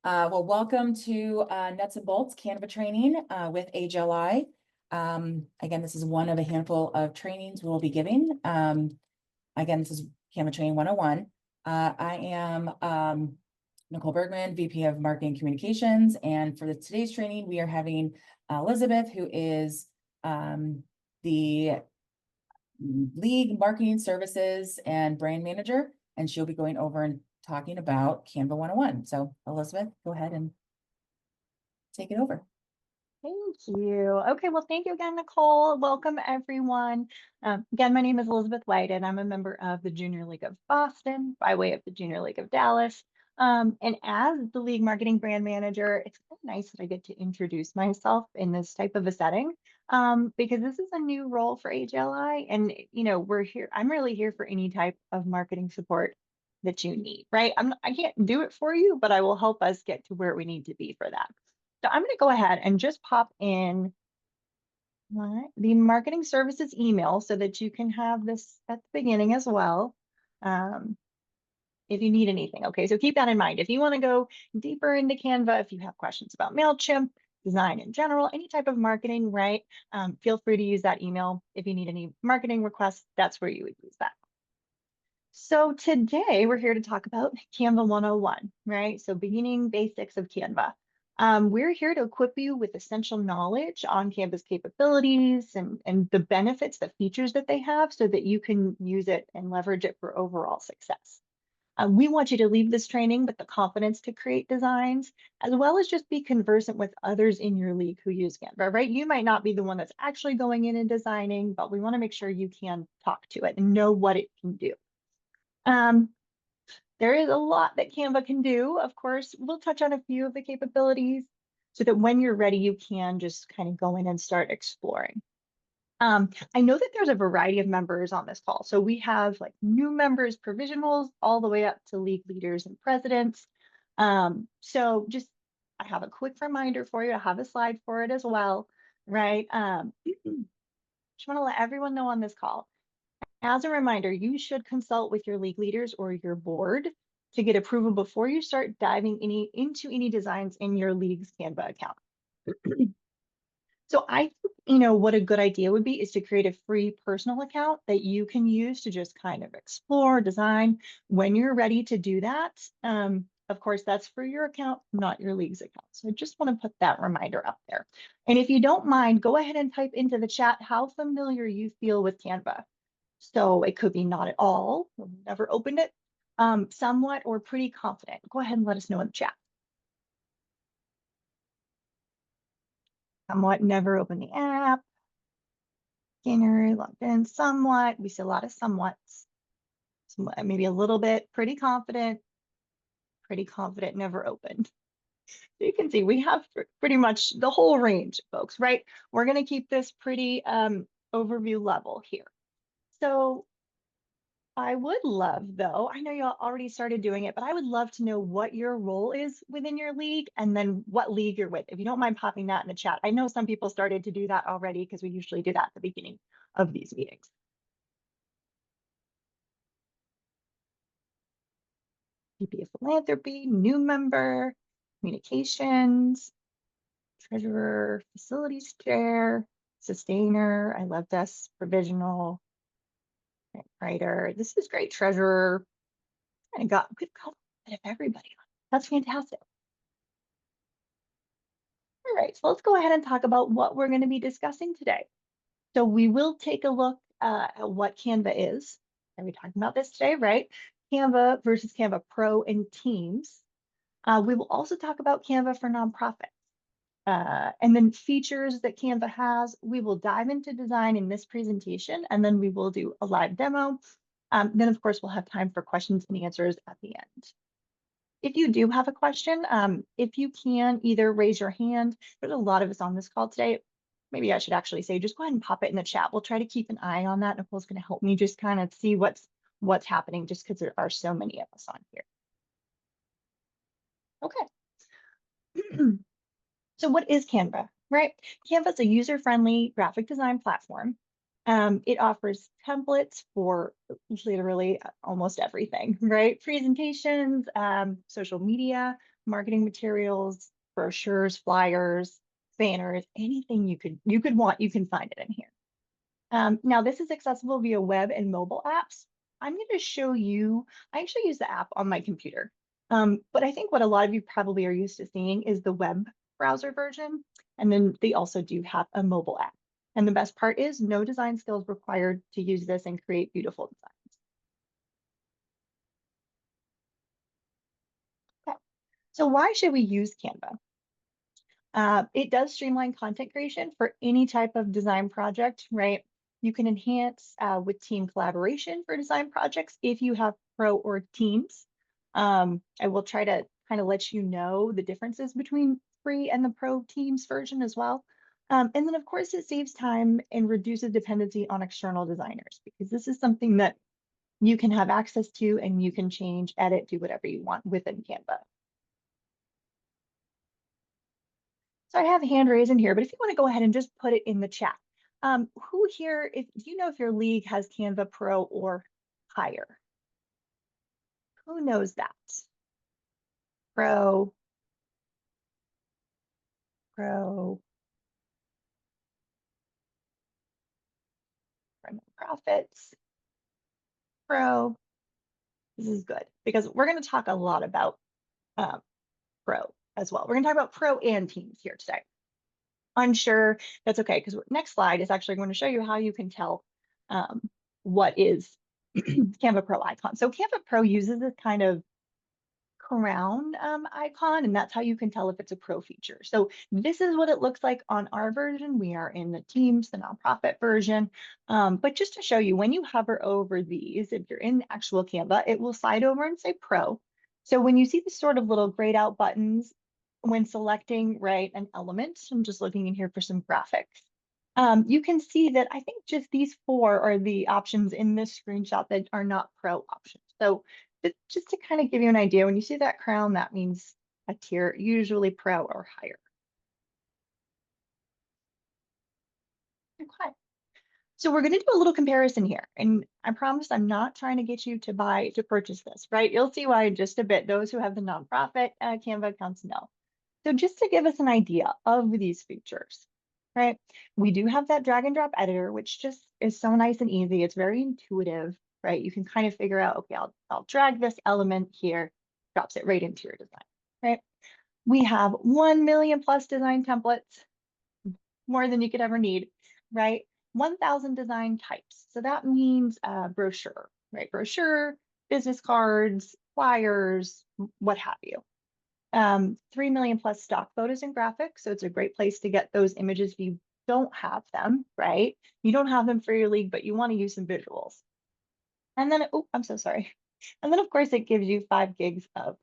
Well, welcome to Nuts and Bolts Canva training with HLI. Again, this is one of a handful of trainings we'll be giving. Again, this is Canva Training 101. I am Nicole Bergman, VP of Marketing Communications, and for today's training, we are having Elizabeth, who is the League Marketing Services and Brand Manager, and she'll be going over and talking about Canva 101. So Elizabeth, go ahead and take it over. Thank you. Okay, well, thank you again, Nicole. Welcome, everyone. Again, my name is Elizabeth White, and I'm a member of the Junior League of Boston by way of the Junior League of Dallas. And as the League Marketing Brand Manager, it's kind of nice that I get to introduce myself in this type of a setting because this is a new role for HLI. And, we're here. I'm really here for any type of marketing support that you need, right? I can't do it for you, but I will help us get to where we need to be for that. So I'm going to go ahead and just pop in the marketing services email so that you can have this at the beginning as well. If you need anything. Okay, so keep that in mind. If you want to go deeper into Canva, if you have questions about MailChimp, design in general, any type of marketing, right? Feel free to use that email. If you need any marketing requests, that's where you would use that. So today we're here to talk about Canva 101, right? So beginning basics of Canva. We're here to equip you with essential knowledge on Canva's capabilities and the benefits, the features that they have so that you can use it and leverage it for overall success. We want you to leave this training with the confidence to create designs, as well as just be conversant with others in your league who use Canva, right? You might not be the one that's actually going in and designing, but we want to make sure you can talk to it and know what it can do. Um, there is a lot that Canva can do. Of course, we'll touch on a few of the capabilities so that when you're ready, you can just kind of go in and start exploring. I know that there's a variety of members on this call. So we have like new members, provisionals, all the way up to league leaders and presidents. So just, I have a quick reminder for you. I have a slide for it as well, right? Just want to let everyone know on this call. As a reminder, you should consult with your league leaders or your board to get approval before you start diving into any designs in your league's Canva account. So I think, what a good idea would be is to create a free personal account that you can use to just kind of explore, design when you're ready to do that. Of course, that's for your account, not your league's account. So I just want to put that reminder up there. And if you don't mind, go ahead and type into the chat how familiar you feel with Canva. So it could be not at all, never opened it, somewhat or pretty confident. Go ahead and let us know in the chat. Somewhat, never opened the app. Beginner, logged in, somewhat. We see a lot of somewhats. Somewhat, maybe a little bit, pretty confident, never opened. So you can see we have pretty much the whole range, folks, right? We're going to keep this pretty overview level here. So I would love, though, I know you already started doing it, but I would love to know what your role is within your league and then what league you're with. If you don't mind popping that in the chat. I know some people started to do that already because we usually do that at the beginning of these meetings. VP of Philanthropy, new member, communications, treasurer, facilities chair, sustainer. I love this, provisional, writer. This is great, treasurer. I got a good bit of everybody. That's fantastic. All right, so let's go ahead and talk about what we're going to be discussing today. So we will take a look at what Canva is. And we're talking about this today, right? Canva versus Canva Pro and Teams. We will also talk about Canva for nonprofits. And then features that Canva has. We will dive into design in this presentation, and then we will do a live demo. Then, of course, we'll have time for questions and answers at the end. If you do have a question, if you can either raise your hand, there's a lot of us on this call today. Maybe I should actually say, just go ahead and pop it in the chat. We'll try to keep an eye on that. Nicole's going to help me just kind of see what's happening just because there are so many of us on here. Okay. So what is Canva, right? Canva is a user-friendly graphic design platform. It offers templates for literally almost everything, right? Presentations, social media, marketing materials, brochures, flyers, banners, anything you could want, you can find it in here. Now this is accessible via web and mobile apps. I'm going to show you, I actually use the app on my computer. But I think what a lot of you probably are used to seeing is the web browser version. And then they also do have a mobile app. And the best part is no design skills required to use this and create beautiful designs. Okay. So why should we use Canva? It does streamline content creation for any type of design project, right? You can enhance with team collaboration for design projects if you have pro or teams. I will try to kind of let you know the differences between free and the pro teams version as well. And then of course it saves time and reduces dependency on external designers because this is something that you can have access to and you can change, edit, do whatever you want within Canva. So I have a hand raised in here, but if you want to go ahead and just put it in the chat. Who here, if do you know if your league has Canva Pro or higher? Who knows that? Pro, Pro, for nonprofits, Pro. This is good because we're going to talk a lot about Pro as well. We're going to talk about Pro and teams here today. Unsure, that's okay, because next slide is actually going to show you how you can tell what is Canva Pro icon. So Canva Pro uses this kind of crown icon, and that's how you can tell if it's a pro feature. So this is what it looks like on our version. We are in the teams, the nonprofit version. But just to show you, when you hover over these, if you're in actual Canva, it will slide over and say pro. So when you see the sort of little grayed out buttons when selecting, right, an element, I'm just looking in here for some graphics. You can see that I think just these four are the options in this screenshot that are not pro options. So just to kind of give you an idea, when you see that crown, that means a tier, usually pro or higher. Okay. So we're going to do a little comparison here. And I promise I'm not trying to get you to purchase this, right? You'll see why in just a bit. Those who have the nonprofit Canva accounts know. So just to give us an idea of these features, right? We do have that drag and drop editor, which just is so nice and easy. It's very intuitive, right? You can kind of figure out, okay, I'll drag this element here, drops it right into your design, right? We have 1 million plus design templates, more than you could ever need, right? 1,000 design types. So that means brochure, right? Brochure, business cards, flyers, what have you. 3 million plus stock photos and graphics. So it's a great place to get those images if you don't have them, right? You don't have them for your league, but you want to use some visuals. And then, oh, I'm so sorry. And then of course it gives you 5 gigs of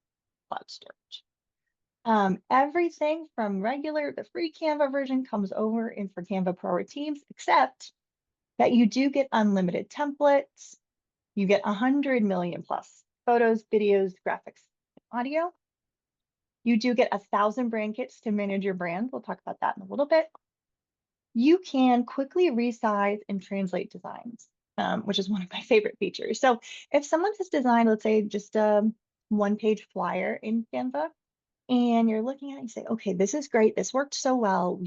cloud storage. Everything from the free Canva version comes over in for Canva Pro or Teams, except that you do get unlimited templates. You get 100 million plus photos, videos, graphics, and audio. You do get 1,000 brand kits to manage your brand. We'll talk about that in a little bit. You can quickly resize and translate designs, which is one of my favorite features. So if someone has designed, let's say, just a one-page flyer in Canva, and you're looking at it and say, okay, this is great. This worked so well.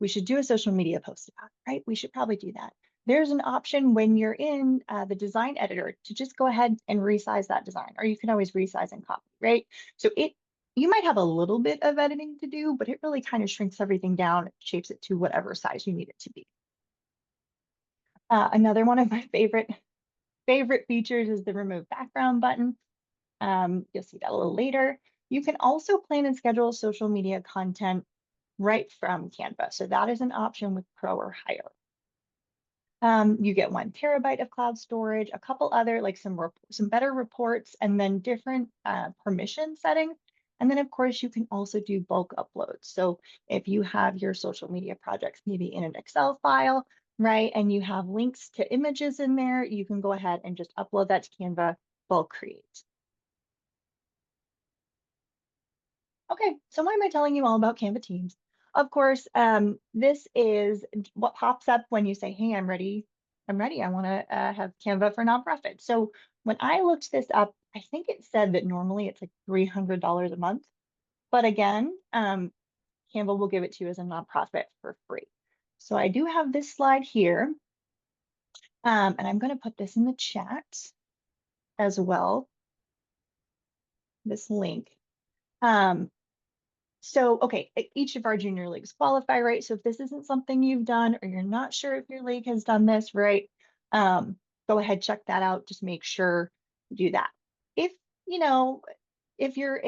We should do a social media post about it, right? We should probably do that. There's an option when you're in the design editor to just go ahead and resize that design, or you can always resize and copy, right? So you might have a little bit of editing to do, but it really kind of shrinks everything down, shapes it to whatever size you need it to be. Another one of my favorite features is the remove background button. You'll see that a little later. You can also plan and schedule social media content right from Canva. So that is an option with Pro or higher. You get 1 terabyte of cloud storage, a couple other like some better reports, and then different permission settings. And then of course you can also do bulk uploads. So if you have your social media projects maybe in an Excel file, right, and you have links to images in there, you can go ahead and just upload that to Canva, bulk create. Okay, so why am I telling you all about Canva Teams? Of course, this is what pops up when you say, hey, I'm ready. I want to have Canva for nonprofit. So when I looked this up, I think it said that normally it's like $300 a month. But again, Canva will give it to you as a nonprofit for free. So I do have this slide here, and I'm going to put this in the chat as well, this link. So, okay, each of our junior leagues qualify, right? So if this isn't something you've done or you're not sure if your league has done this, right? Go ahead, check that out. Just make sure to do that. If, you know, if you're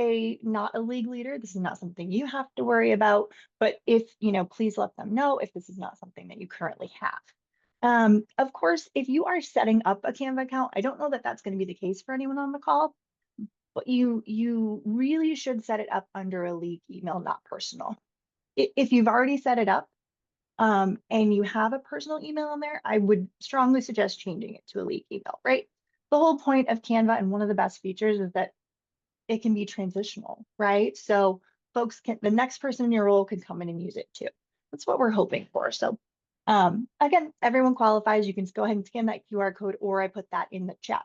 not a league leader, this is not something you have to worry about. But if, please let them know if this is not something that you currently have. Of course, if you are setting up a Canva account, I don't know that that's going to be the case for anyone on the call, but you really should set it up under a league email, not personal. If you've already set it up, and you have a personal email in there, I would strongly suggest changing it to a league email, right? The whole point of Canva and one of the best features is that it can be transitional, right? So the next person in your role can come in and use it too. That's what we're hoping for. So again, everyone qualifies. You can go ahead and scan that QR code, or I put that in the chat.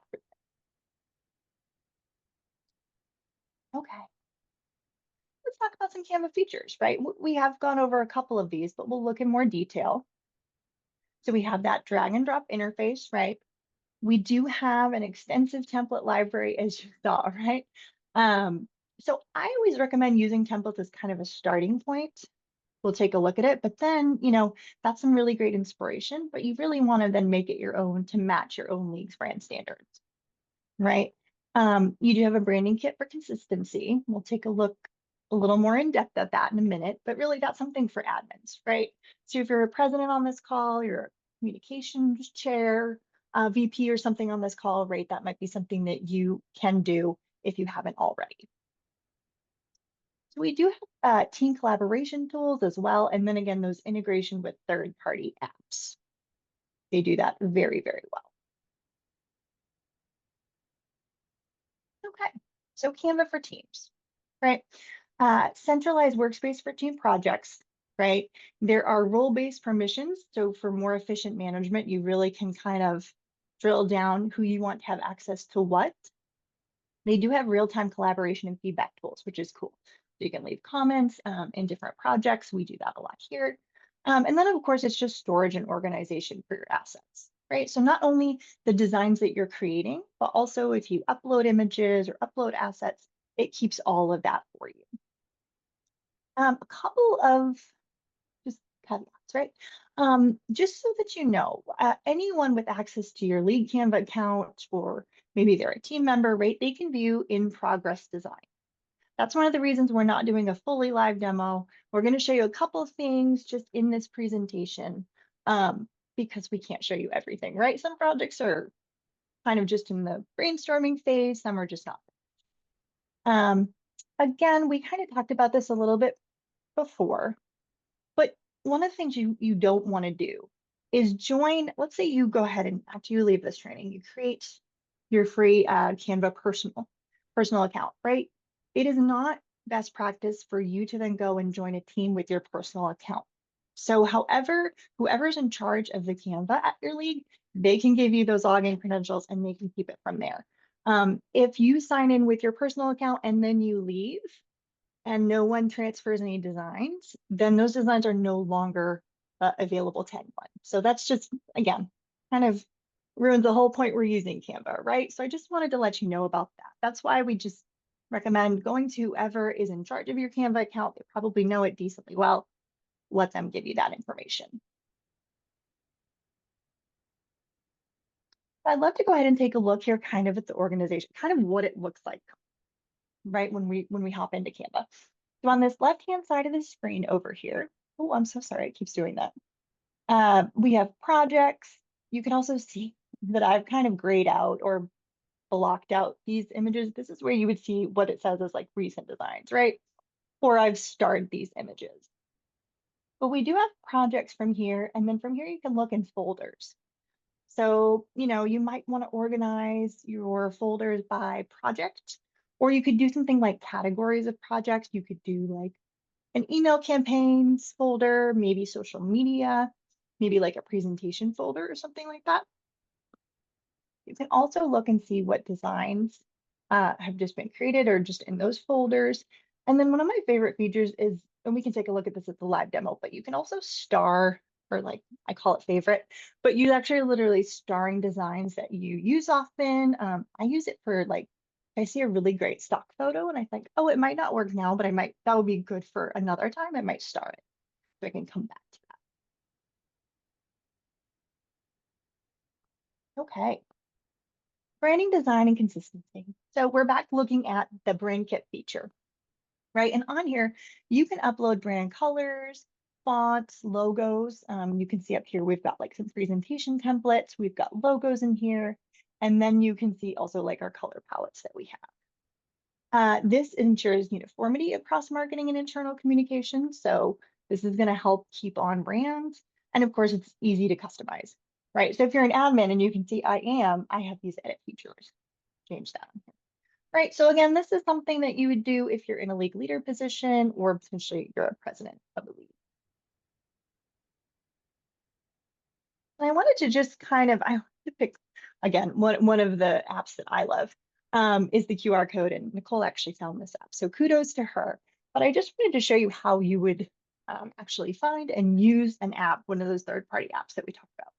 Okay. Let's talk about some Canva features, right? We have gone over a couple of these, but we'll look in more detail. So we have that drag and drop interface, right? We do have an extensive template library, as you saw, right? So I always recommend using templates as kind of a starting point. We'll take a look at it, but then, that's some really great inspiration, but you really want to then make it your own to match your own league's brand standards, right? You do have a branding kit for consistency. We'll take a look a little more in depth at that in a minute, but really that's something for admins, right? So if you're a president on this call, you're a communications chair, VP or something on this call, right? That might be something that you can do if you haven't already. So we do have team collaboration tools as well. And then again, those integration with third-party apps. They do that very, very well. Okay, so Canva for Teams, right? Centralized workspace for team projects, right? There are role-based permissions. So for more efficient management, you really can kind of drill down who you want to have access to what. They do have real-time collaboration and feedback tools, which is cool. So you can leave comments in different projects. We do that a lot here. And then of course, it's just storage and organization for your assets, right? So not only the designs that you're creating, but also if you upload images or upload assets, it keeps all of that for you. A couple of just caveats, right? Just so that you know, anyone with access to your League Canva account, or maybe they're a team member, right? They can view in progress design. That's one of the reasons we're not doing a fully live demo. We're going to show you a couple of things just in this presentation, because we can't show you everything, right? Some projects are kind of just in the brainstorming phase, some are just not. Again, we kind of talked about this a little bit before, but one of the things you don't want to do is join, let's say you go ahead and after you leave this training, you create your free Canva personal account, right? It is not best practice for you to then go and join a team with your personal account. So whoever's in charge of the Canva at your league, they can give you those login credentials and they can keep it from there. If you sign in with your personal account and then you leave, and no one transfers any designs, then those designs are no longer available to anyone. So that's just, again, kind of ruins the whole point we're using Canva, right? So I just wanted to let you know about that. That's why we just recommend going to whoever is in charge of your Canva account. They probably know it decently well. Let them give you that information. I'd love to go ahead and take a look here kind of at the organization, kind of what it looks like, right, when we hop into Canva. So on this left-hand side of the screen over here, oh, I'm so sorry, it keeps doing that. We have projects. You can also see that I've kind of grayed out or blocked out these images. This is where you would see what it says as like recent designs, right? Or I've starred these images. But we do have projects from here, and then from here you can look in folders. So, you might want to organize your folders by project, or you could do something like categories of projects. You could do like an email campaigns folder, maybe social media, maybe like a presentation folder or something like that. You can also look and see what designs have just been created or just in those folders. And then one of my favorite features is, and we can take a look at this at the live demo, but you can also star, or like I call it favorite, but you actually are literally starring designs that you use often. I use it for like, I see a really great stock photo and I think, oh, it might not work now, but that would be good for another time. I might star it so I can come back to that. Okay. Branding design and consistency. So we're back looking at the brand kit feature, right? And on here, you can upload brand colors, fonts, logos. You can see up here, we've got like some presentation templates. We've got logos in here. And then you can see also like our color palettes that we have. This ensures uniformity across marketing and internal communication. So this is going to help keep on brand. And of course, it's easy to customize, right? So if you're an admin and you can see I have these edit features, change that. Right. So again, this is something that you would do if you're in a league leader position or potentially you're a president of a league. And I wanted to just I wanted to pick again, one of the apps that I love is the QR code. And Nicole actually found this app. So kudos to her. But I just wanted to show you how you would actually find and use an app, one of those third-party apps that we talked about.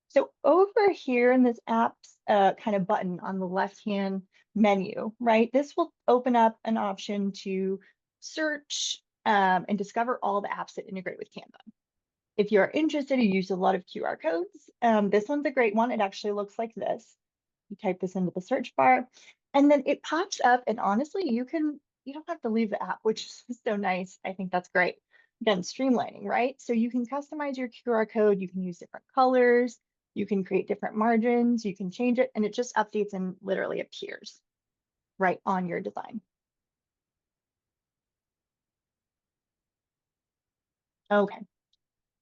So over here in this app's kind of button on the left-hand menu, right? This will open up an option to search and discover all the apps that integrate with Canva. If you're interested, you use a lot of QR codes. This one's a great one. It actually looks like this. You type this into the search bar, and then it pops up. And honestly, you don't have to leave the app, which is so nice. I think that's great. Again, streamlining, right? So you can customize your QR code. You can use different colors. You can create different margins. You can change it, and it just updates and literally appears right on your design. Okay.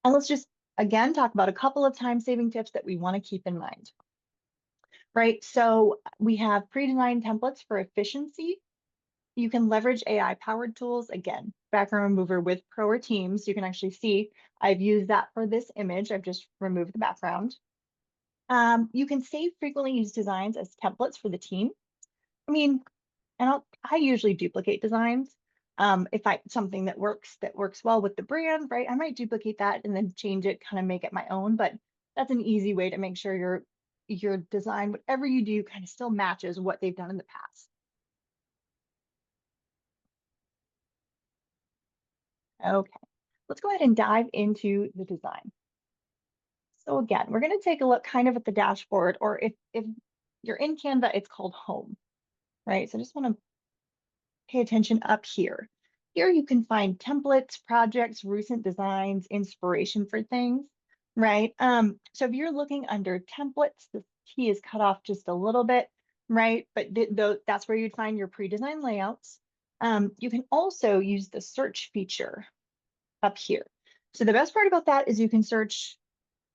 And let's just again talk about a couple of time-saving tips that we want to keep in mind. Right, so we have pre-designed templates for efficiency. You can leverage AI-powered tools. Again, background remover with Pro or Teams. You can actually see I've used that for this image. I've just removed the background. You can save frequently used designs as templates for the team. I mean, I usually duplicate designs. If something that works well with the brand, right? I might duplicate that and then change it, kind of make it my own. But that's an easy way to make sure your design, whatever you do, kind of still matches what they've done in the past. Okay, let's go ahead and dive into the design. So again, we're going to take a look kind of at the dashboard, or if you're in Canva, it's called Home, right? So I just want to pay attention up here. Here you can find templates, projects, recent designs, inspiration for things, right? So if you're looking under templates, the key is cut off just a little bit, right? But that's where you'd find your pre-designed layouts. You can also use the search feature up here. So the best part about that is you can search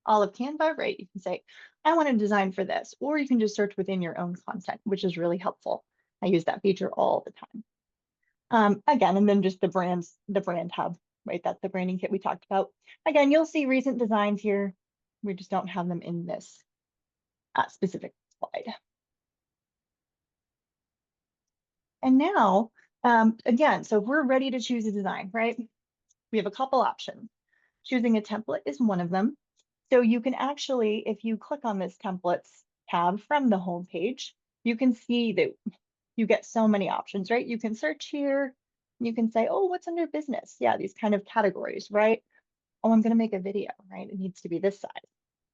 all of Canva, right? You can say, I want to design for this, or you can just search within your own content, which is really helpful. I use that feature all the time. Again, and then just the brand hub, right? That's the branding kit we talked about. Again, you'll see recent designs here. We just don't have them in this specific slide. And now, again, so we're ready to choose a design, right? We have a couple options. Choosing a template is one of them. So you can actually, if you click on this templates tab from the home page, you can see that you get so many options, right? You can search here. You can say, oh, what's under business? Yeah, these kind of categories, right? Oh, I'm going to make a video, right? It needs to be this size.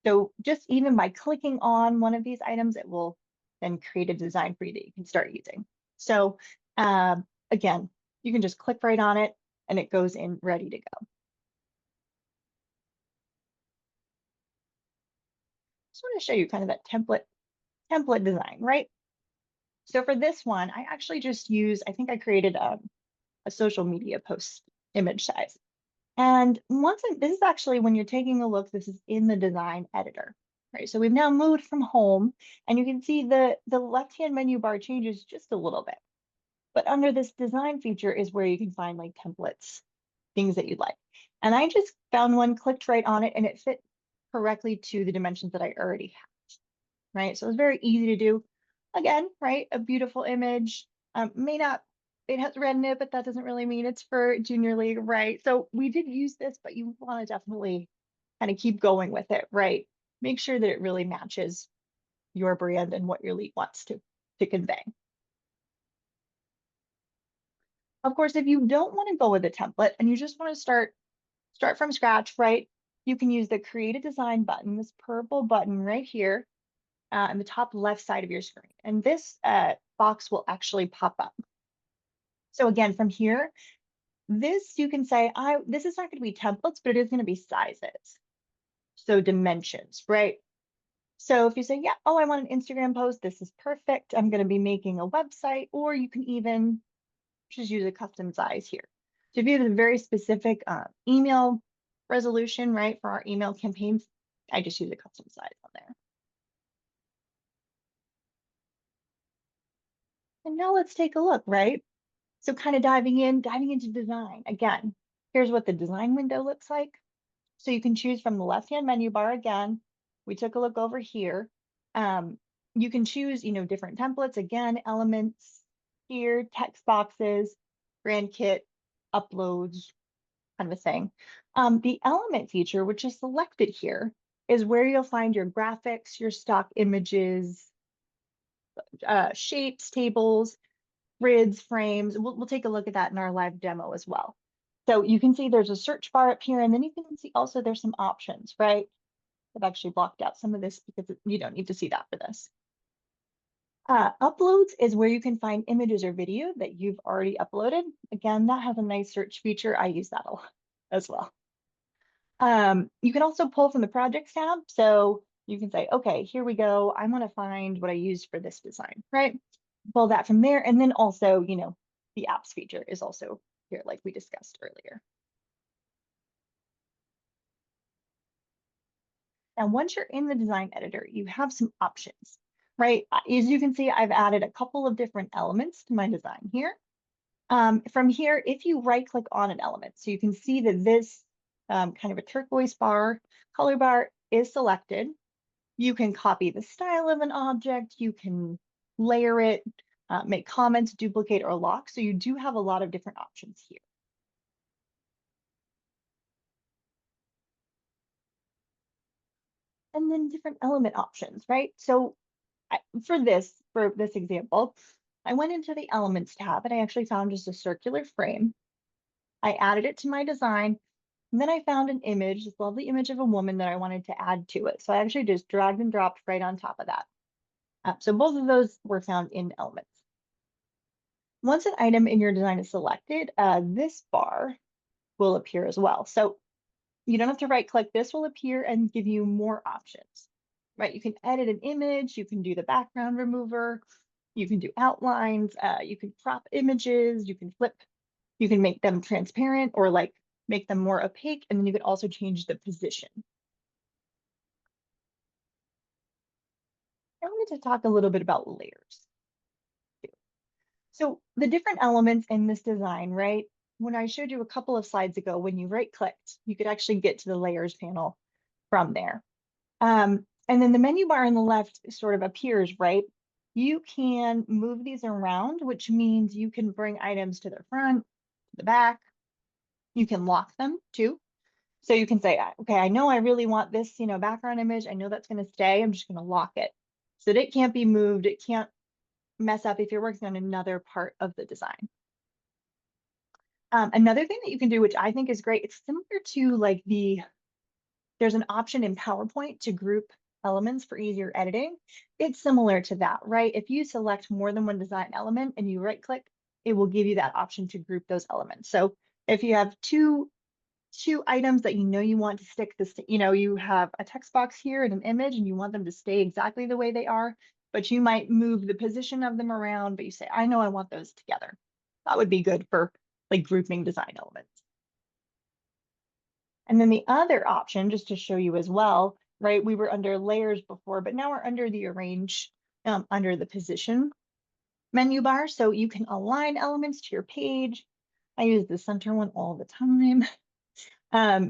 So just even by clicking on one of these items, it will then create a design for you that you can start using. So again, you can just click right on it and it goes in ready to go. Just want to show you kind of that template design, right? So for this one, I actually just use, I think I created a social media post image size. And this is actually when you're taking a look, this is in the design editor, right? So we've now moved from home and you can see the left-hand menu bar changes just a little bit. But under this design feature is where you can find like templates, things that you'd like. And I just found one, clicked right on it, and it fit correctly to the dimensions that I already had, right? So it was very easy to do. Again, right, a beautiful image, may not it has red in it, but that doesn't really mean it's for junior league, right? So we did use this, but you want to definitely kind of keep going with it, right? Make sure that it really matches your brand and what your league wants to convey. Of course, if you don't want to go with a template and you just want to start from scratch, right? You can use the create a design button, this purple button right here on the top left side of your screen. And this box will actually pop up. So again, from here, this you can say, this is not going to be templates, but it is going to be sizes. So dimensions, right? So if you say, yeah, oh, I want an Instagram post, this is perfect. I'm going to be making a website, or you can even just use a custom size here. So if you have a very specific email resolution, right, for our email campaigns, I just use a custom size on there. And now let's take a look, right? So kind of diving into design. Again, here's what the design window looks like. So you can choose from the left-hand menu bar again. We took a look over here. You can choose, different templates, again, elements here, text boxes, brand kit, uploads, kind of a thing. The element feature, which is selected here, is where you'll find your graphics, your stock images, shapes, tables, grids, frames. We'll take a look at that in our live demo as well. So you can see there's a search bar up here, and then you can see also there's some options, right? I've actually blocked out some of this because you don't need to see that for this. Uploads is where you can find images or video that you've already uploaded. Again, that has a nice search feature. I use that a lot as well. You can also pull from the projects tab. So you can say, okay, here we go. I want to find what I used for this design, right? Pull that from there. And then also, the apps feature is also here, like we discussed earlier. Now, once you're in the design editor, you have some options, right? As you can see, I've added a couple of different elements to my design here. From here, if you right click on an element, so you can see that this kind of a turquoise color bar is selected. You can copy the style of an object, you can layer it, make comments, duplicate, or lock. So you do have a lot of different options here. And then different element options, right? So for this example, I went into the elements tab and I actually found just a circular frame. I added it to my design. And then I found an image, this lovely image of a woman that I wanted to add to it. So I actually just dragged and dropped right on top of that. So both of those were found in elements. Once an item in your design is selected, this bar will appear as well. So you don't have to right click. This will appear and give you more options, right? You can edit an image, you can do the background remover, you can do outlines, you can crop images, you can flip, you can make them transparent or like make them more opaque, and then you can also change the position. I wanted to talk a little bit about layers. So the different elements in this design, right? When I showed you a couple of slides ago, when you right clicked, you could actually get to the layers panel from there. And then the menu bar on the left sort of appears, right? You can move these around, which means you can bring items to the front, to the back. You can lock them too. So you can say, okay, I know I really want this, background image. I know that's going to stay. I'm just going to lock it so that it can't be moved. It can't mess up if you're working on another part of the design. Another thing that you can do, which I think is great, it's similar to like there's an option in PowerPoint to group elements for easier editing. It's similar to that, right? If you select more than one design element and you right click, it will give you that option to group those elements. So if you have two items that you want to stick this, you have a text box here and an image and you want them to stay exactly the way they are, but you might move the position of them around, but you say, I know I want those together. That would be good for like grouping design elements. And then the other option, just to show you as well, right? We were under layers before, but now we're under the arrange, under the position menu bar. So you can align elements to your page. I use the center one all the time.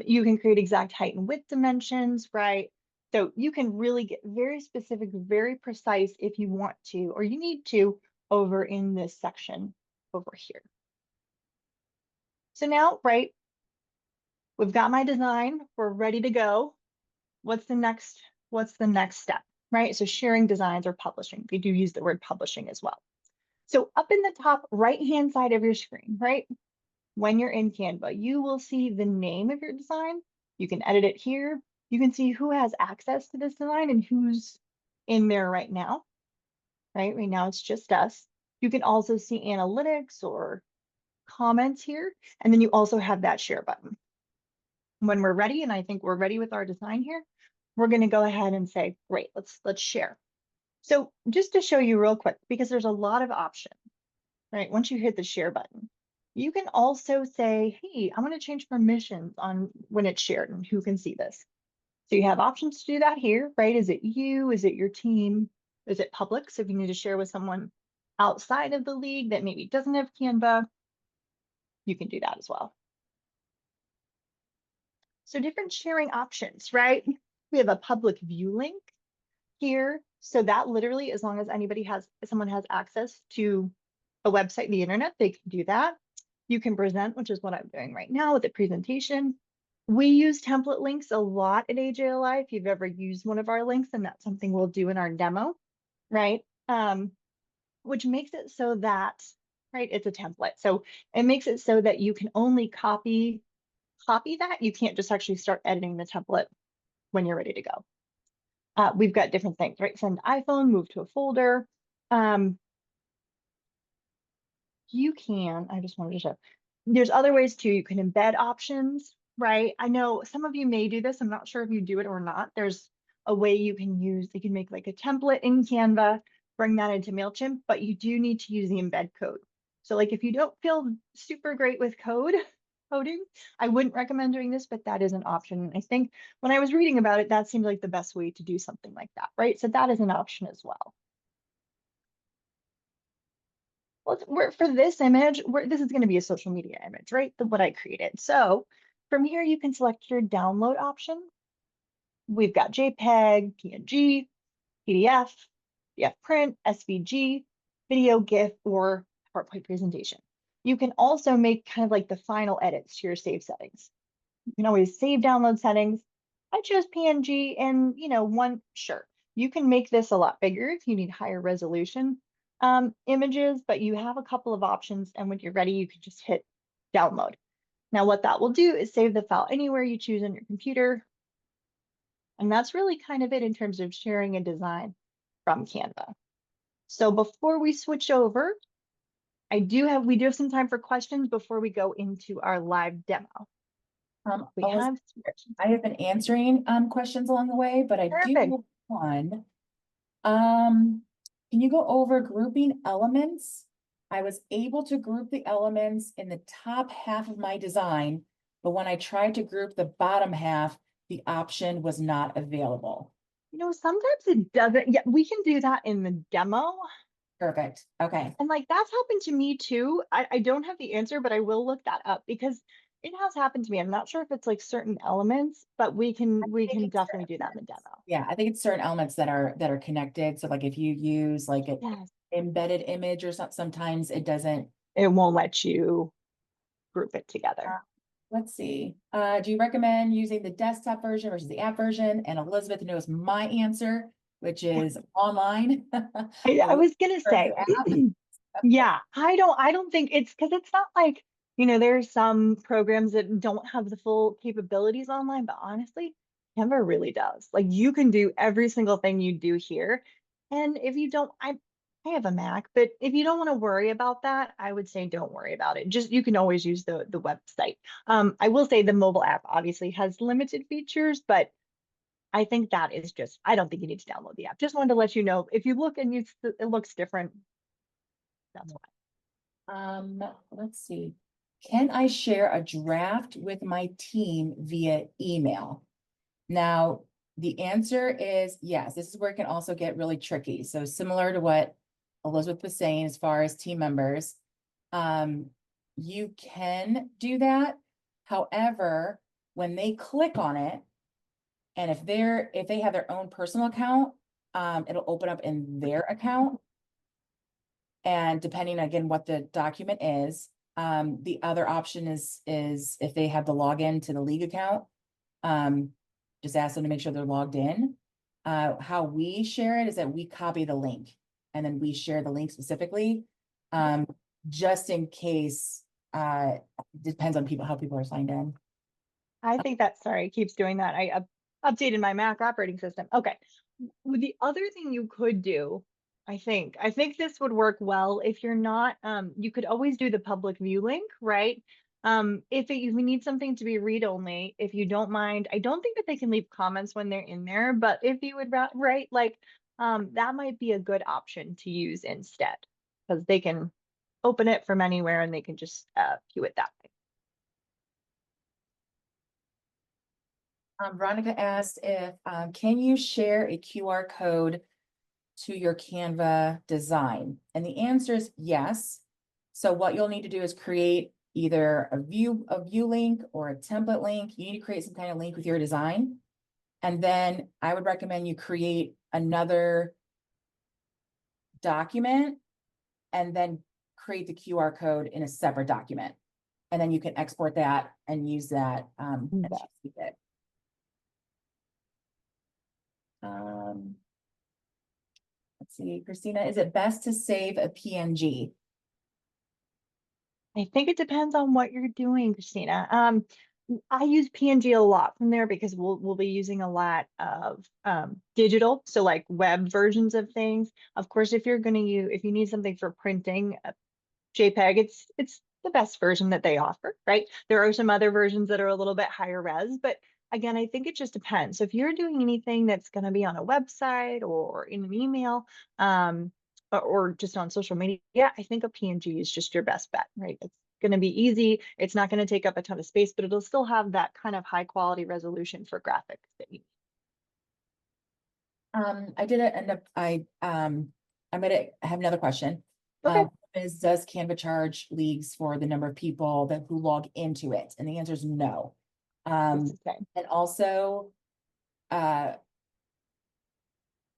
You can create exact height and width dimensions, right? So you can really get very specific, very precise if you want to, or you need to over in this section over here. So now, right, we've got my design, we're ready to go. What's the next step, right? So sharing designs or publishing. We do use the word publishing as well. So up in the top right-hand side of your screen, right? When you're in Canva, you will see the name of your design. You can edit it here. You can see who has access to this design and who's in there right now, right? Right now it's just us. You can also see analytics or comments here. And then you also have that share button. When we're ready, and I think we're ready with our design here, we're going to go ahead and say, great, let's share. So just to show you real quick, because there's a lot of options, right? Once you hit the share button, you can also say, hey, I want to change permissions on when it's shared and who can see this. So you have options to do that here, right? Is it you? Is it your team? Is it public? So if you need to share with someone outside of the league that maybe doesn't have Canva, you can do that as well. So different sharing options, right? We have a public view link here. So that literally, as long as someone has access to a website, the internet, they can do that. You can present, which is what I'm doing right now with the presentation. We use template links a lot at AJLI. If you've ever used one of our links, and that's something we'll do in our demo, right? Which makes it so that, right, it's a template. So it makes it so that you can only copy that. You can't just actually start editing the template when you're ready to go. We've got different things, right? Send iPhone, move to a folder. I just wanted to show, there's other ways too. You can embed options, right? I know some of you may do this. I'm not sure if you do it or not. There's a way you can make like a template in Canva, bring that into MailChimp, but you do need to use the embed code. So like if you don't feel super great with coding, I wouldn't recommend doing this, but that is an option. I think when I was reading about it, that seemed like the best way to do something like that, right? So that is an option as well. For this image, this is going to be a social media image, right? What I created. So from here, you can select your download option. We've got JPEG, PNG, PDF, PDF print, SVG, video, GIF, or PowerPoint presentation. You can also make kind of like the final edits to your save settings. You can always save download settings. I chose PNG and, sure. You can make this a lot bigger if you need higher resolution images, but you have a couple of options. And when you're ready, you can just hit download. Now, what that will do is save the file anywhere you choose on your computer. And that's really kind of it in terms of sharing a design from Canva. So before we switch over, we do have some time for questions before we go into our live demo. I have been answering questions along the way, but I do have one. Can you go over grouping elements? I was able to group the elements in the top half of my design, but when I tried to group the bottom half, the option was not available. Sometimes it doesn't. Yeah, we can do that in the demo. Perfect. Okay. And like that's happened to me too. I don't have the answer, but I will look that up because it has happened to me. I'm not sure if it's like certain elements, but we can definitely do that in the demo. Yeah, I think it's certain elements that are connected. So like if you use like an embedded image or something, sometimes it won't let you group it together. Let's see. Do you recommend using the desktop version versus the app version? And Elizabeth knows my answer, which is online. I was gonna say, yeah, I don't think it's because it's not like, there's some programs that don't have the full capabilities online, but honestly, Canva really does. Like you can do every single thing you do here. And if you don't, I have a Mac, but if you don't want to worry about that, I would say don't worry about it. Just you can always use the website. I will say the mobile app obviously has limited features, but I think that is I don't think you need to download the app. Just wanted to let you know if you look and it looks different. That's why. Let's see. Can I share a draft with my team via email? Now, the answer is yes. This is where it can also get really tricky. So similar to what Elizabeth was saying, as far as team members, you can do that. However, when they click on it, and if they have their own personal account, it'll open up in their account. And depending again what the document is, the other option is if they have the login to the league account, just ask them to make sure they're logged in. How we share it is that we copy the link and then we share the link specifically, just in case. Depends on people how people are signed in. I think that, sorry, it keeps doing that. I updated my Mac operating system. Okay. The other thing you could do, I think this would work well if you're not, you could always do the public view link, right? If you need something to be read only, if you don't mind, I don't think that they can leave comments when they're in there, but if you would write like, that might be a good option to use instead, because they can open it from anywhere and they can just view it that way. Veronica asked if, can you share a QR code to your Canva design? And the answer is yes. So what you'll need to do is create either a view link or a template link. You need to create some kind of link with your design. And then I would recommend you create another document and then create the QR code in a separate document. And then you can export that and use that. Let's see, Christina, is it best to save a PNG? I think it depends on what you're doing, Christina. I use PNG a lot from there because we'll be using a lot of digital, so like web versions of things. Of course, if you're going to use, if you need something for printing, JPEG, it's the best version that they offer, right? There are some other versions that are a little bit higher res, but again, I think it just depends. So if you're doing anything that's going to be on a website or in an email, or just on social media, I think a PNG is just your best bet, right? It's going to be easy. It's not going to take up a ton of space, but it'll still have that kind of high quality resolution for graphics that you need. I did end up, I have another question. Okay. Does Canva charge leagues for the number of people who log into it? And the answer is no. It's the same. And also,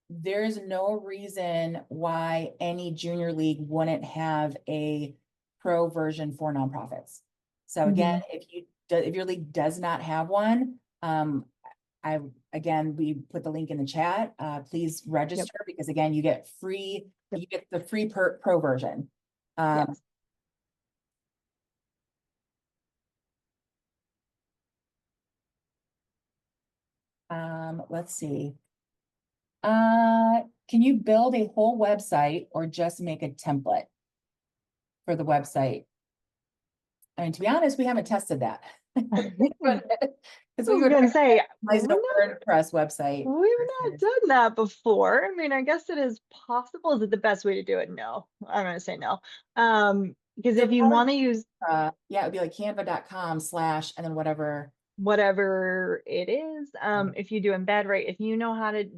there's no reason why any junior league wouldn't have a pro version for nonprofits. So again, if your league does not have one, we put the link in the chat. Please register because again, you get the free pro version. Yes. Let's see. Can you build a whole website or just make a template for the website? I mean, to be honest, we haven't tested that. Because I was gonna say, WordPress website. We've not done that before. I mean, I guess it is possible. Is it the best way to do it? No, I'm gonna say no. Because if you want to use, yeah, it'd be like canva.com/ and then whatever it is, if you do embed, right, if you know how to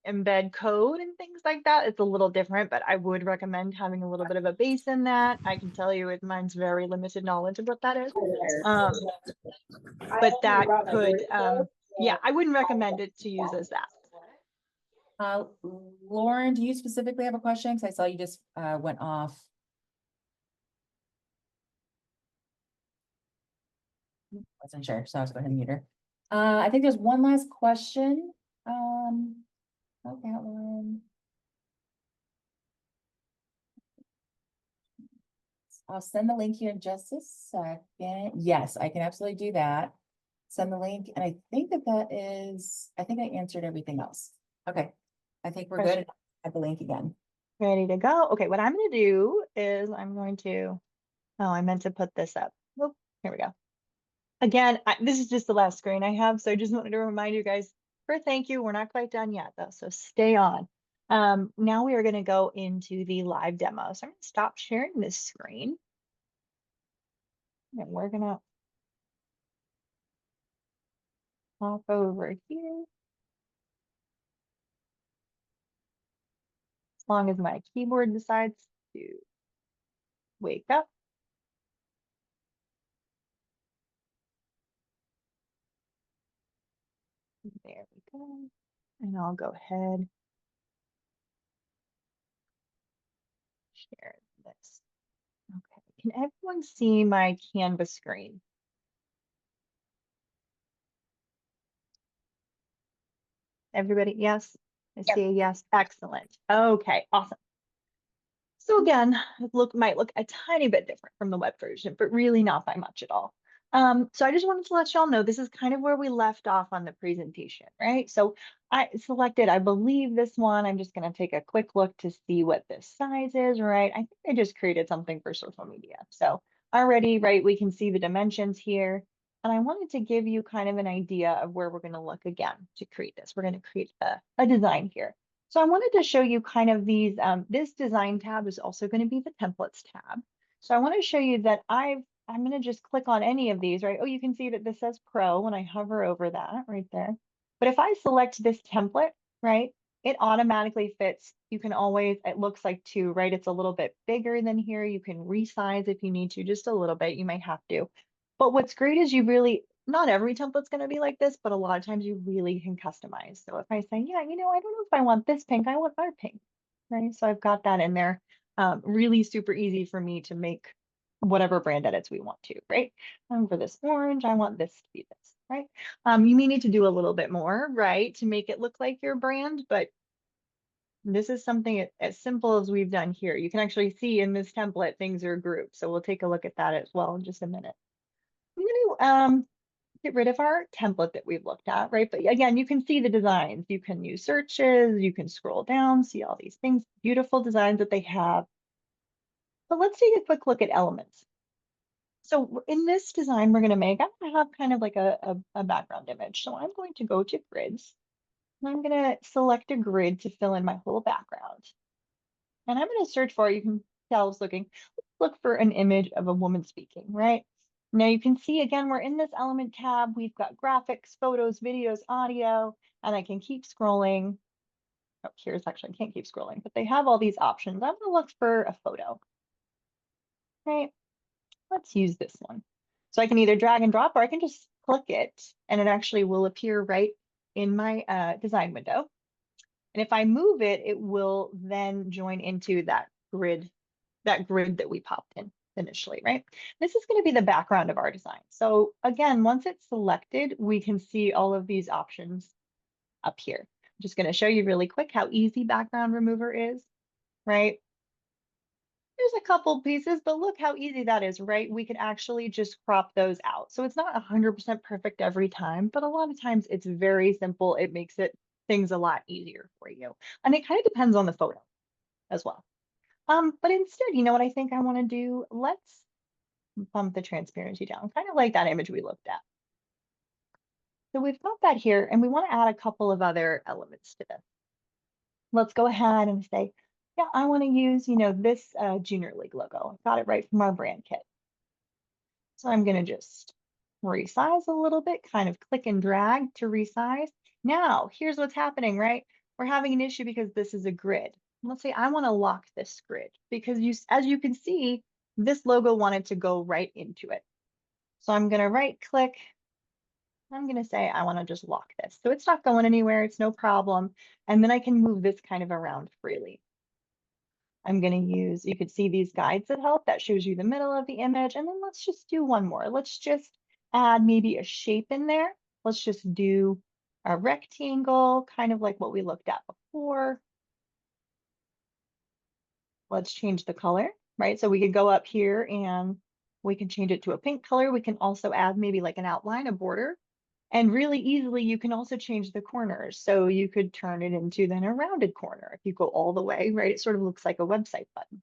embed code and things like that, it's a little different, but I would recommend having a little bit of a base in that. I can tell you with mine's very limited knowledge of what that is. But that could, yeah, I wouldn't recommend it to use as that. Lauren, do you specifically have a question? Because I saw you just went off. Wasn't sure, so I was going to mute her. I think there's one last question. Okay, one. I'll send the link here in just a second. Yes, I can absolutely do that. Send the link, and I think I think I answered everything else. Okay, I think we're good at the link again. Ready to go. Okay, what I'm going to do is I'm going to, oh, I meant to put this up. Oh, here we go. Again, this is just the last screen I have, so I just wanted to remind you guys for a thank you. We're not quite done yet though, so stay on. Now we are going to go into the live demo. So I'm going to stop sharing this screen. And we're going to hop over here. As long as my keyboard decides to wake up. There we go. And I'll go ahead. Share this. Okay, can everyone see my Canvas screen? Everybody, yes? I Yep. see a yes. Excellent. Okay, awesome. So again, might look a tiny bit different from the web version, but really not by much at all. So I just wanted to let y'all know this is kind of where we left off on the presentation, right? So I selected, I believe this one. I'm just going to take a quick look to see what this size is, right? I think I just created something for social media. So already, right, we can see the dimensions here. And I wanted to give you kind of an idea of where we're going to look again to create this. We're going to create a design here. So I wanted to show you kind of these, this design tab is also going to be the templates tab. So I want to show you that I'm going to just click on any of these, right? Oh, you can see that this says Pro when I hover over that right there. But if I select this template, right, it automatically fits. You can always, it looks like two, right? It's a little bit bigger than here. You can resize if you need to, just a little bit. You might have to. But what's great is you really, not every template's going to be like this, but a lot of times you really can customize. So if I say, yeah, you know, I don't know if I want this pink, I want our pink, right? So I've got that in there. Really super easy for me to make whatever brand edits we want to, right? For this orange, I want this to be this, right? You may need to do a little bit more, right, to make it look like your brand, but this is something as simple as we've done here. You can actually see in this template, things are grouped. So we'll take a look at that as well in just a minute. I'm going to get rid of our template that we've looked at, right? But again, you can see the designs. You can use searches, you can scroll down, see all these things, beautiful designs that they have. But let's take a quick look at elements. So in this design we're going to make, I'm going to have kind of like a background image. So I'm going to go to grids and I'm going to select a grid to fill in my whole background. And I'm going to search for, you can tell I was looking, look for an image of a woman speaking, right? Now you can see again, we're in this element tab. We've got graphics, photos, videos, audio, and I can keep scrolling. Oh, here's actually, I can't keep scrolling, but they have all these options. I'm gonna look for a photo, right? Let's use this one. So I can either drag and drop or I can just click it and it actually will appear right in my design window. And if I move it, it will then join into that grid that we popped in initially, right? This is going to be the background of our design. So again, once it's selected, we can see all of these options up here. I'm just going to show you really quick how easy background remover is, right? There's a couple pieces, but look how easy that is, right? We could actually just crop those out. So it's not 100% perfect every time, but a lot of times it's very simple. It makes things a lot easier for you. And it kind of depends on the photo as well. But instead, you know what I think I want to do? Let's bump the transparency down, kind of like that image we looked at. So we've got that here, and we want to add a couple of other elements to this. Let's go ahead and say, yeah, I want to use, you know, this Junior League logo. I got it right from our brand kit. So I'm going to just resize a little bit, kind of click and drag to resize. Now, here's what's happening, right? We're having an issue because this is a grid. Let's say I want to lock this grid because as you can see, this logo wanted to go right into it. So I'm going to right click. I'm going to say I want to just lock this. So it's not going anywhere. It's no problem. And then I can move this kind of around freely. I'm going to use, you could see these guides that help. That shows you the middle of the image. And then let's just do one more. Let's just add maybe a shape in there. Let's just do a rectangle, kind of like what we looked at before. Let's change the color, right? So we could go up here and we can change it to a pink color. We can also add maybe like an outline, a border. And really easily, you can also change the corners. So you could turn it into then a rounded corner. If you go all the way, right, it sort of looks like a website button.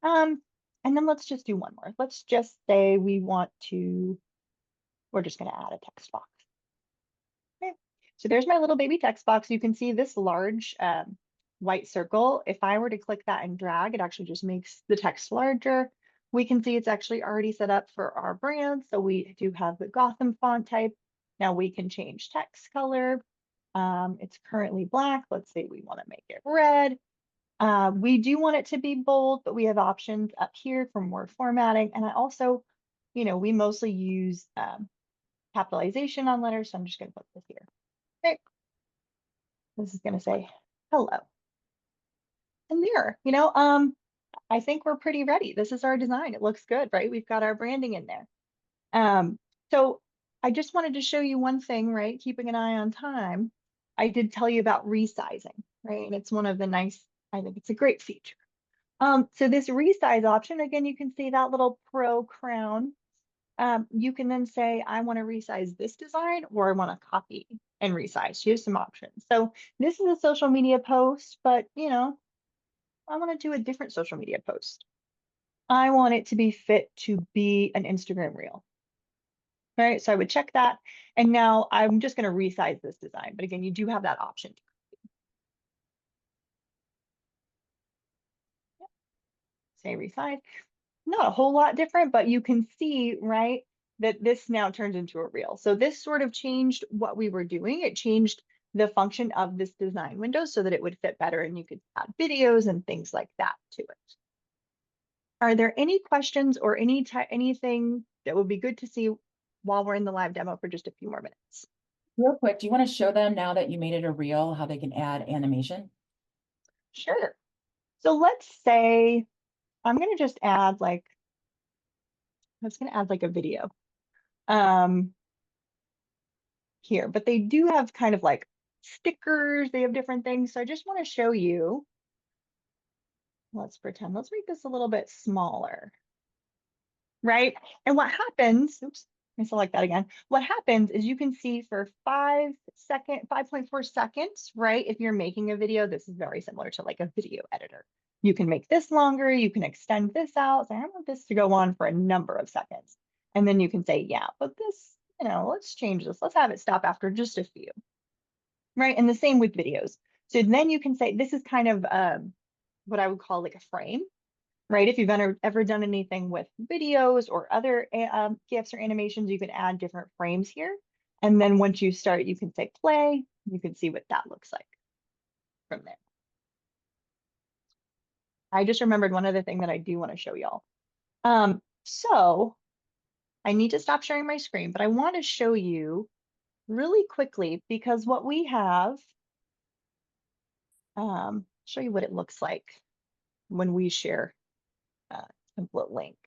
And then let's just do one more. Let's just say we're just going to add a text box. Okay. So there's my little baby text box. You can see this large white circle. If I were to click that and drag, it actually just makes the text larger. We can see it's actually already set up for our brand. So we do have the Gotham font type. Now we can change text color. It's currently black. Let's say we want to make it red. We do want it to be bold, but we have options up here for more formatting. And I also, you know, we mostly use capitalization on letters. So I'm just going to put this here. Okay. This is going to say hello. And there, you know, I think we're pretty ready. This is our design. It looks good, right? We've got our branding in there. Um, so I just wanted to show you one thing, right? Keeping an eye on time. I did tell you about resizing, right? And it's one of the nice, I think it's a great feature. So this resize option, again, you can see that little pro crown. You can then say, I want to resize this design or I want to copy and resize. Here's some options. So this is a social media post, but I want to do a different social media post. I want it to be fit to be an Instagram reel. Right, so I would check that. And now I'm just going to resize this design. But again, you do have that option. Say resize. Not a whole lot different, but you can see, right, that this now turns into a reel. So this sort of changed what we were doing. It changed the function of this design window so that it would fit better and you could add videos and things like that to it. Are there any questions or anything that would be good to see while we're in the live demo for just a few more minutes? Real quick, do you want to show them now that you made it a reel, how they can add animation? Sure. So let's say I'm going to just add like, I was going to add like a video um, here, but they do have kind of like stickers. They have different things. So I just want to show you. Let's make this a little bit smaller, right? And what happens, oops, I select that again. What happens is you can see for 5.4 seconds, right? If you're making a video, this is very similar to like a video editor. You can make this longer, you can extend this out. So I want this to go on for a number of seconds. And then you can say, yeah, but this, let's change this. Let's have it stop after just a few, right? And the same with videos. So then you can say, this is kind of what I would call like a frame, right? If you've ever done anything with videos or other GIFs or animations, you can add different frames here. And then once you start, you can say play. You can see what that looks like from there. I just remembered one other thing that I do want to show y'all. So I need to stop sharing my screen, but I want to show you really quickly because what we have, show you what it looks like when we share a template link.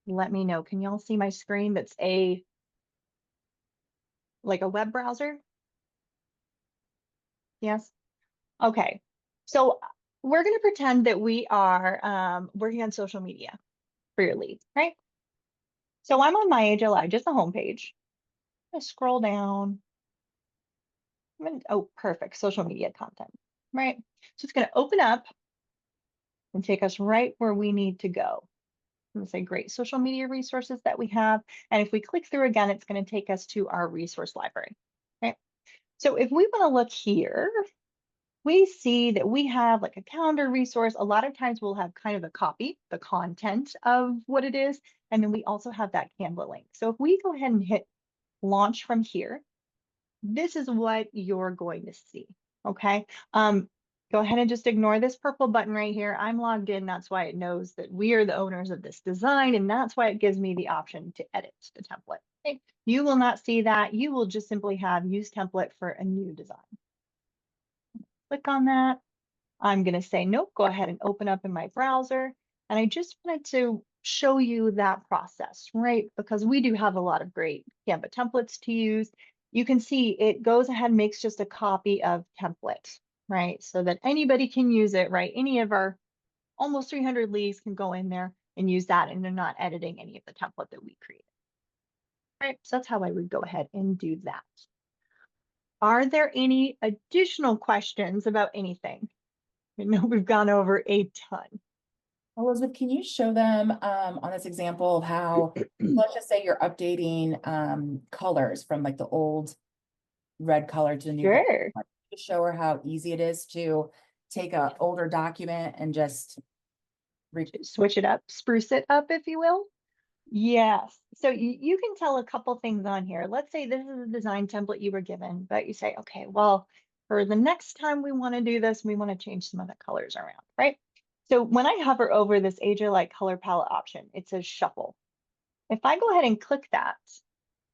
Let me know. Can y'all see my screen that's like a web browser? Yes. Okay. So we're going to pretend that we are working on social media for your lead, right? So I'm on my HLI, just the homepage. I'm going to scroll down. Oh, perfect. Social media content, right? So it's going to open up and take us right where we need to go. I'm going to say great social media resources that we have. And if we click through again, it's going to take us to our resource library. Okay. So if we want to look here, we see that we have like a calendar resource. A lot of times we'll have kind of a copy, the content of what it is. And then we also have that Canva link. So if we go ahead and hit launch from here, this is what you're going to see. Okay. Go ahead and just ignore this purple button right here. I'm logged in. That's why it knows that we are the owners of this design. And that's why it gives me the option to edit the template. Okay. You will not see that. You will just simply have use template for a new design. Click on that. I'm going to say, nope, go ahead and open up in my browser. And I just wanted to show you that process, right? Because we do have a lot of great Canva templates to use. You can see it goes ahead and makes just a copy of template, right? So that anybody can use it, right? Any of our almost 300 leads can go in there and use that, and they're not editing any of the template that we created, right? So that's how I would go ahead and do that. Are there any additional questions about anything? I know we've gone over a ton. Elizabeth, can you show them on this example of how, let's just say you're updating colors from like the old red color to the new color. Sure. To show her how easy it is to take an older document and just Switch it up, spruce it up, if you will. Yes. So you can tell a couple things on here. Let's say this is a design template you were given, but you say, okay, well, for the next time we want to do this, we want to change some of the colors around, right? So when I hover over this AJ color palette option, it says shuffle. If I go ahead and click that,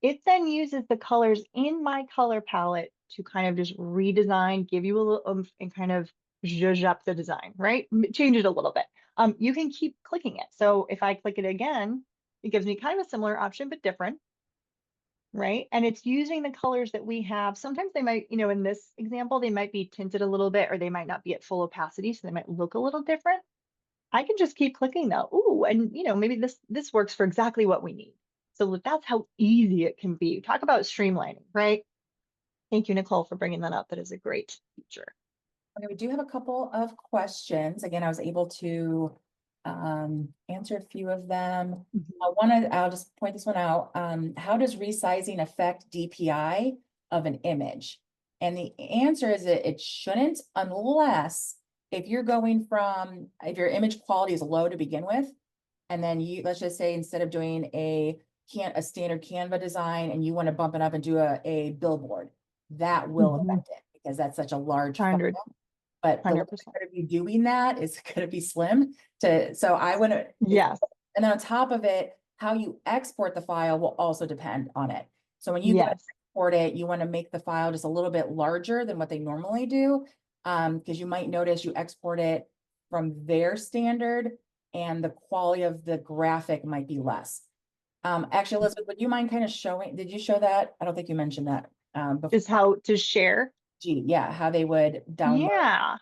it then uses the colors in my color palette to kind of just redesign, give you a little oomph and kind of zhuzh up the design, right? Change it a little bit. You can keep clicking it. So if I click it again, it gives me kind of a similar option, but different, right? And it's using the colors that we have. Sometimes they might, in this example, they might be tinted a little bit or they might not be at full opacity, so they might look a little different. I can just keep clicking though. Ooh, and maybe this works for exactly what we need. So that's how easy it can be. Talk about streamlining, right? Thank you, Nicole, for bringing that up. That is a great feature. Okay, we do have a couple of questions. Again, I was able to answer a few of them. I'll just point this one out. How does resizing affect DPI of an image? And the answer is that it shouldn't, unless if you're going from, if your image quality is low to begin with, and then let's just say instead of doing a standard Canva design and you want to bump it up and do a billboard, that will affect it because that's such a large file. 100, But the 100%. likelihood of you doing that is going to be slim. So I want to, Yes, and then on top of it, how you export the file will also depend on it. So when you go to yes. export it, you want to make the file just a little bit larger than what they normally do. Because you might notice you export it from their standard and the quality of the graphic might be less. Actually, Elizabeth, would you mind kind of showing, did you show that? I don't think you mentioned that. Before. Just how to share. Yeah, how they would download. Yeah.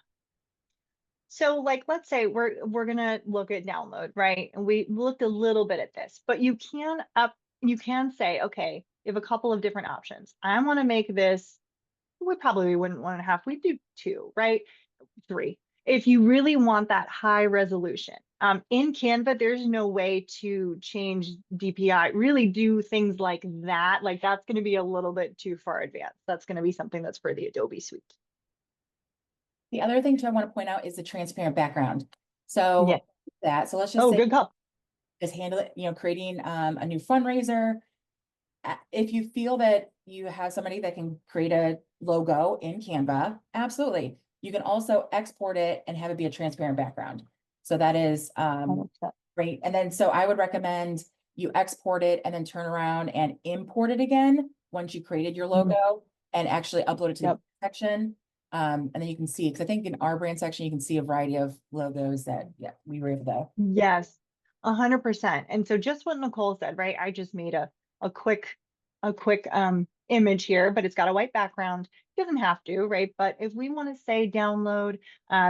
So like, let's say we're gonna look at download, right? And we looked a little bit at this, but you can say, okay, you have a couple of different options. I want to make this, we probably wouldn't 1.5, we'd do 2, right? 3. If you really want that high resolution. In Canva, there's no way to change DPI, really do things like that. Like that's going to be a little bit too far advanced. That's going to be something that's for the Adobe suite. The other thing too I want to point out is the transparent background. Yeah. So let's just Oh, say good call. just handle it, creating a new fundraiser. If you feel that you have somebody that can create a logo in Canva, absolutely. You can also export it and have it be a transparent background. So that is 100%. great. And then so I would recommend you export it and then turn around and import it again once you created your logo and actually upload it to the section. And then you can see, because I think in our brand section, you can see a variety of logos that we were able to. Yes, 100%. And so just what Nicole said, right? I just made a quick image here, but it's got a white background. It doesn't have to, right? But if we want to say download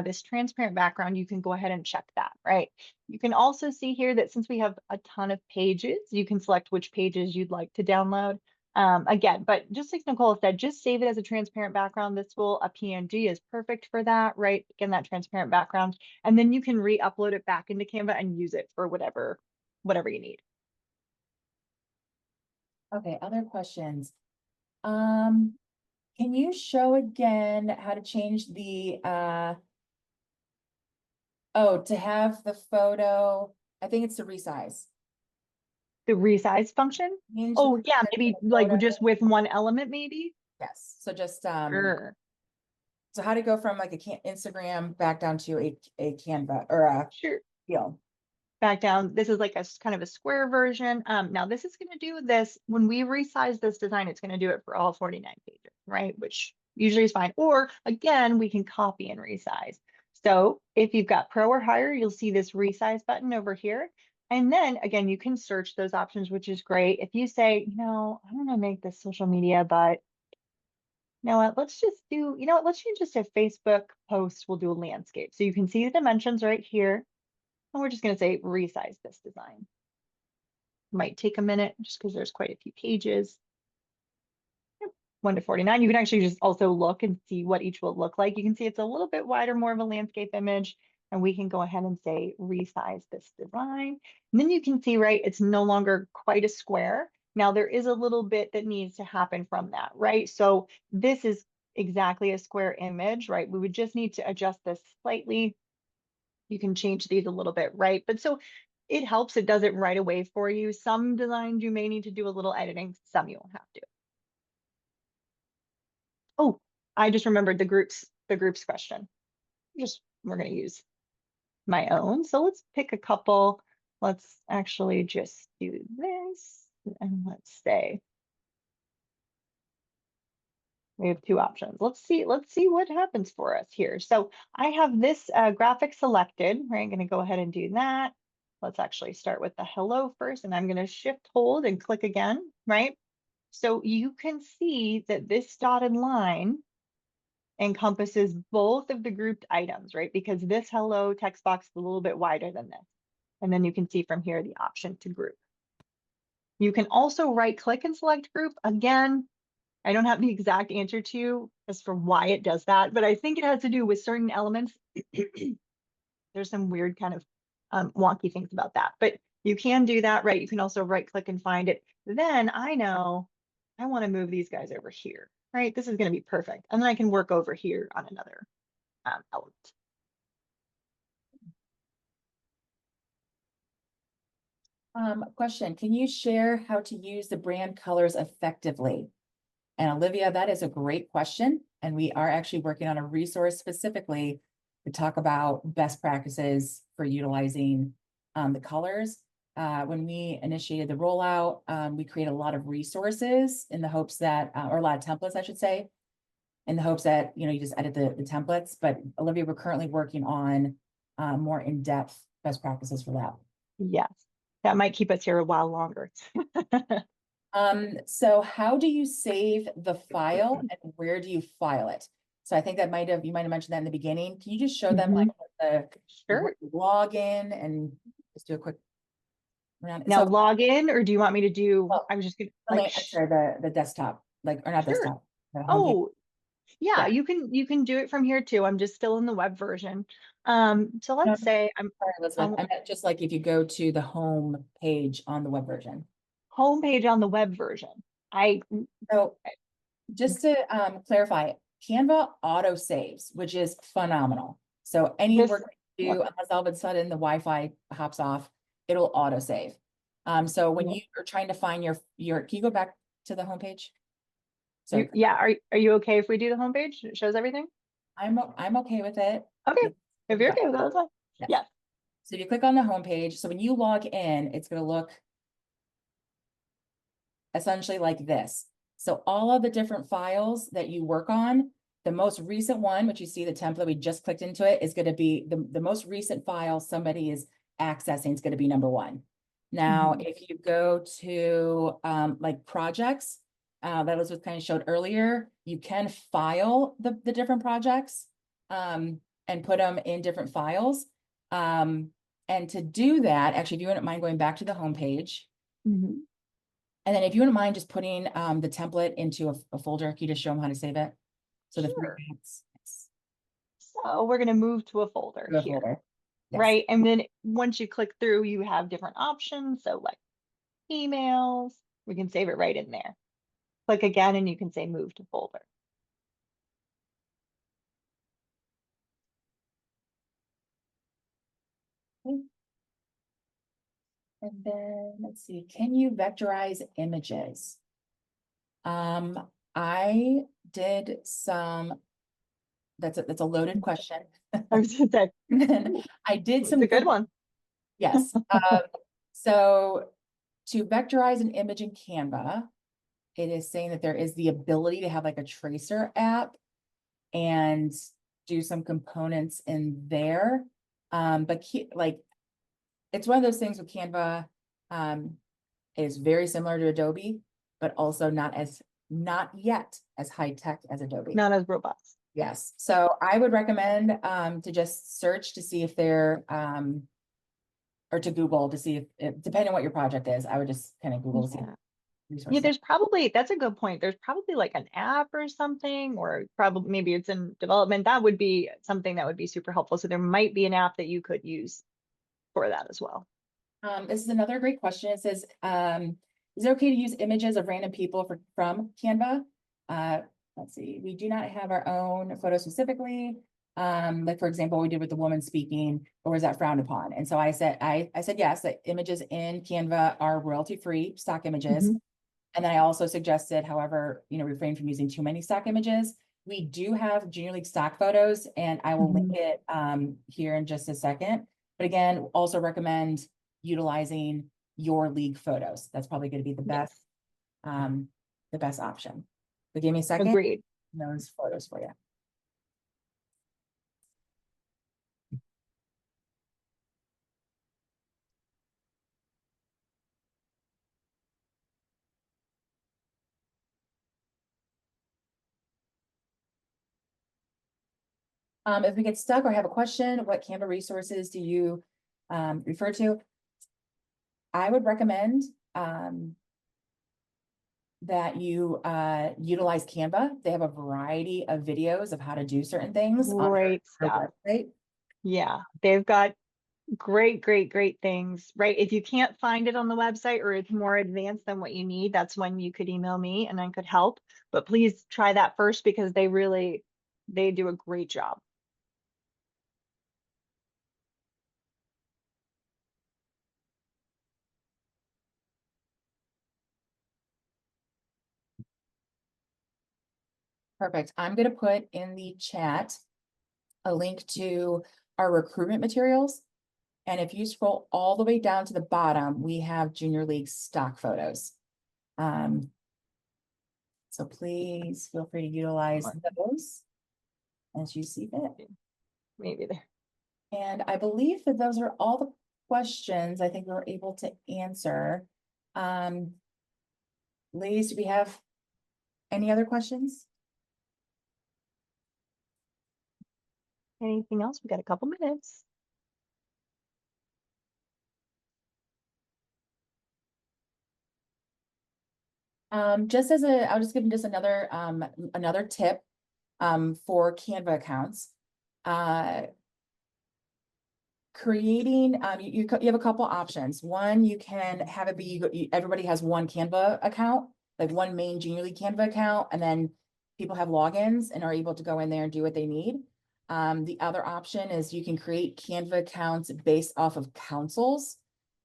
this transparent background, you can go ahead and check that, right? You can also see here that since we have a ton of pages, you can select which pages you'd like to download. Again, but just like Nicole said, just save it as a transparent background. A PNG is perfect for that, right? Again, that transparent background. And then you can re-upload it back into Canva and use it for whatever you need. Okay, other questions. Can you show again how to change the to have the photo, I think it's to resize. The resize function? Change Oh, yeah, the maybe like photo. just with one element, maybe? Yes, so just Sure. so how to go from like a Instagram back down to a Canva or a Sure. deal. Back down. This is like a kind of a square version. Now this is going to do this when we resize this design, it's going to do it for all 49 pages, right? Which usually is fine. Or again, we can copy and resize. So if you've got Pro or higher, you'll see this resize button over here. And then again, you can search those options, which is great. If you say, I want to make this social media, but you know what, let's just do, let's change this to Facebook post. We'll do a landscape. So you can see the dimensions right here. And we're just going to say resize this design. Might take a minute just because there's quite a few pages. 1 to 49. You can actually just also look and see what each will look like. You can see it's a little bit wider, more of a landscape image. And we can go ahead and say resize this design. And then you can see, right, it's no longer quite a square. Now there is a little bit that needs to happen from that, right? So this is exactly a square image, right? We would just need to adjust this slightly. You can change these a little bit, right? But so it helps. It does it right away for you. Some designs you may need to do a little editing. Some you won't have to. Oh, I just remembered the groups question. We're going to use my own. So let's pick a couple. Let's actually just do this. And let's say, We have two options. Let's see what happens for us here. So I have this graphic selected, right? I'm going to go ahead and do that. Let's actually start with the hello first, and I'm going to shift hold and click again, right? So you can see that this dotted line encompasses both of the grouped items, right? Because this hello text box is a little bit wider than this. And then you can see from here the option to group. You can also right click and select group. Again, I don't have the exact answer to you as for why it does that, but I think it has to do with certain elements. There's some weird kind of wonky things about that, but you can do that, right? You can also right click and find it. Then I know I want to move these guys over here, right? This is going to be perfect. And then I can work over here on another element. Question, can you share how to use the brand colors effectively? And Olivia, that is a great question. And we are actually working on a resource specifically to talk about best practices for utilizing the colors. When we initiated the rollout, we created a lot of resources in the hopes that, or a lot of templates, I should say, in the hopes that, you know, you just edit the templates. But Olivia, we're currently working on more in-depth best practices for that. Yes, that might keep us here a while longer. So how do you save the file and where do you file it? So I think that you might have mentioned that in the beginning. Can you just show them like the Sure. login and just do a quick round? Now So log in, or do you want me to do, well, I was just gonna the like, link, I'm sorry, the desktop, like, or not sure. desktop, the homepage. Oh, yeah, Yeah. you can do it from here too. I'm just still in the web version. So No, let's say sorry, I Elizabeth. want I meant just like if you go to the home page on the web version. homepage on the web version. I So just to clarify, Canva auto saves, which is phenomenal. So any this work you do, unless all of a sudden the Wi-Fi hops off, it'll auto save. So when you are trying to find can you go back to the homepage? So yeah, are you okay if we do the homepage? It shows everything? I'm okay with it. Okay. If you're Fine. okay with that, that's fine. Yes. Yes. So if you click on the homepage, so when you log in, it's going to look essentially like this. So all of the different files that you work on, the most recent one, which you see the template, we just clicked into it, is going to be the most recent file somebody is accessing is going to be number one. Now, if you go to like projects, that Elizabeth kind of showed earlier, you can file the different projects and put them in different files. And to do that, actually, if you wouldn't mind going back to the homepage, Mhm. and then if you wouldn't mind just putting the template into a folder, can you just show them how to save it? So the three Sure. paths So we're going to move to a folder to a here, folder. Yes. right? And then once you click through, you have different options. So like emails, we can save it right in there. Click again and you can say move to folder. And then let's see, can you vectorize images? I did some, that's a loaded question. I was just like, I did it's a some good good, one. yes. So to vectorize an image in Canva, it is saying that there is the ability to have like a tracer app and do some components in there. But like, it's one of those things with Canva, is very similar to Adobe, but also not yet as high tech as Adobe. Not as robust. Yes. So I would recommend to just search to see if they're or to Google to see if depending on what your project is, I would just kind of Google to see Yeah. Yeah, resources. there's probably, that's a good point. There's probably like an app or something, or probably maybe it's in development. That would be something that would be super helpful. So there might be an app that you could use for that as well. This is another great question. It says, is it okay to use images of random people from Canva? Let's see, we do not have our own photo specifically. Like for example, we did with the woman speaking, or is that frowned upon? And so I said yes, that images in Canva are royalty-free stock images. Mhm. And then I also suggested, however, refrain from using too many stock images. We do have Junior League stock photos, and I will link it here in just a second. But again, also recommend utilizing your league photos. That's probably going to be the Yes. best option. But give me a second. Agreed. those photos for you. If we get stuck or have a question, what Canva resources do you refer to? I would recommend that you utilize Canva. They have a variety of videos of how to do certain things on Great their stuff. website. Yeah, they've got great things, right? If you can't find it on the website or it's more advanced than what you need, that's when you could email me and I could help. But please try that first because they do a great job. Perfect. I'm going to put in the chat a link to our recruitment materials. And if you scroll all the way down to the bottom, we have Junior League stock photos. So please feel free to utilize those as you see fit. Maybe there. And I believe that those are all the questions I think we were able to answer. Ladies, do we have any other questions? Anything else? We got a couple minutes. I'll just give just another tip for Canva accounts. Creating, you have a couple options. One, you can have it be, everybody has one Canva account, like one main Junior League Canva account, and then people have logins and are able to go in there and do what they need. The other option is you can create Canva accounts based off of councils.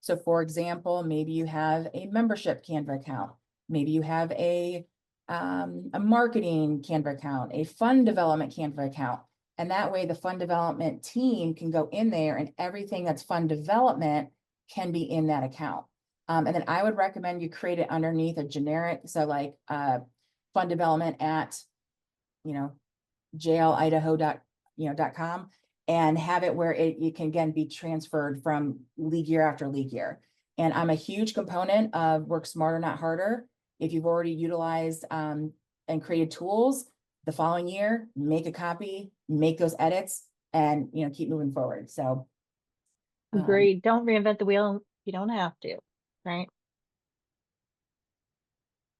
So for example, maybe you have a membership Canva account. Maybe you have a marketing Canva account, a fund development Canva account. And that way the fund development team can go in there and everything that's fund development can be in that account. And then I would recommend you create it underneath a generic, so like fund development at, jlidaho.com and have it where it can again be transferred from league year after league year. And I'm a huge component of work smarter, not harder. If you've already utilized and created tools, the following year, make a copy, make those edits, and keep moving forward. So Agreed. Don't reinvent the wheel. You don't have to, right?